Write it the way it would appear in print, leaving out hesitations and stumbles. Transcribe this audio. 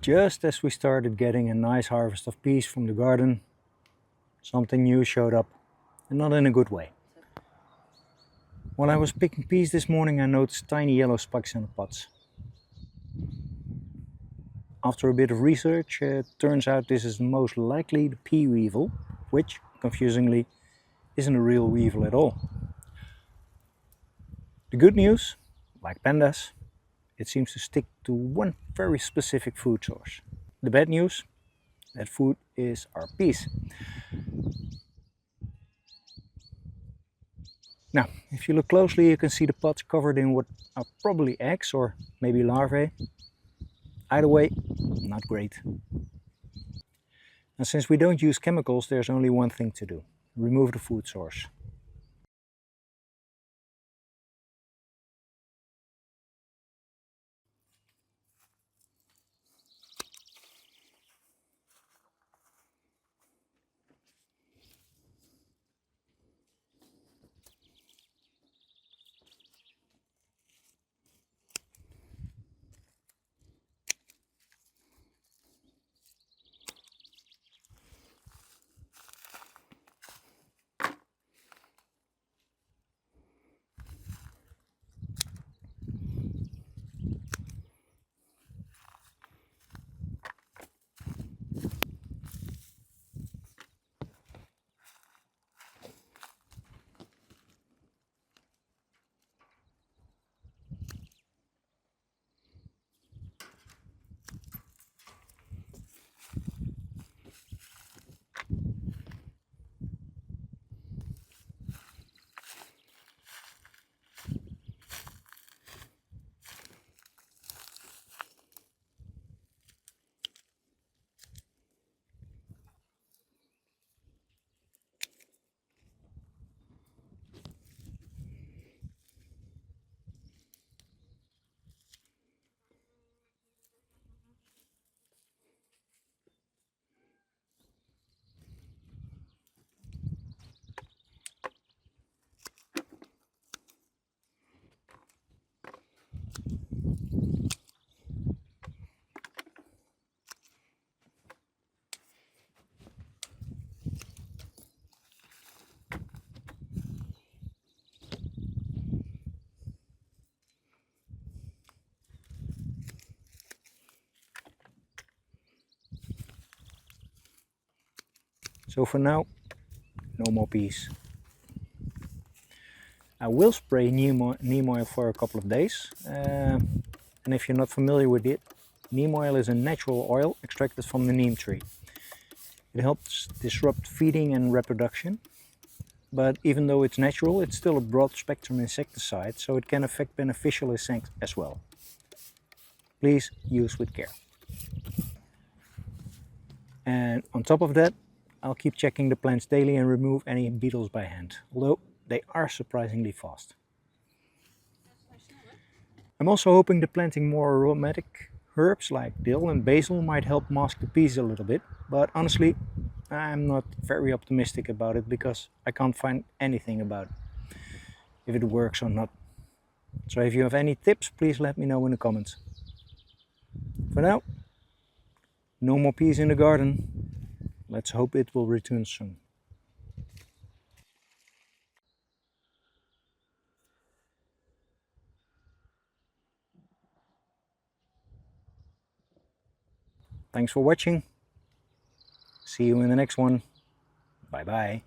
Just as we started getting a nice harvest of peas from the garden, something new showed up, and not in a good way. While I was picking peas this morning, I noticed tiny yellow specks in the pods. After a bit of research, it turns out this is most likely the pea weevil, which, confusingly, isn't a real weevil at all. The good news, like pandas, it seems to stick to one very specific food source. The bad news, that food is our peas. Now, if you look closely, you can see the pods covered in what are probably eggs or maybe larvae. Either way, not great. And since we don't use chemicals, there's only one thing to do: remove the food source. So for now, no more peas. I will spray neem oil for a couple of days. And if you're not familiar with it, neem oil is a natural oil extracted from the neem tree. It helps disrupt feeding and reproduction. But even though it's natural, it's still a broad spectrum insecticide, so it can affect beneficial insects as well. Please use with care. And on top of that, I'll keep checking the plants daily and remove any beetles by hand, although they are surprisingly fast. I'm also hoping that planting more aromatic herbs like dill and basil might help mask the peas a little bit, but honestly, I'm not very optimistic about it because I can't find anything about it, if it works or not. So if you have any tips, please let me know in the comments. For now, no more peas in the garden. Let's hope it will return soon. Thanks for watching. See you in the next one. Bye bye.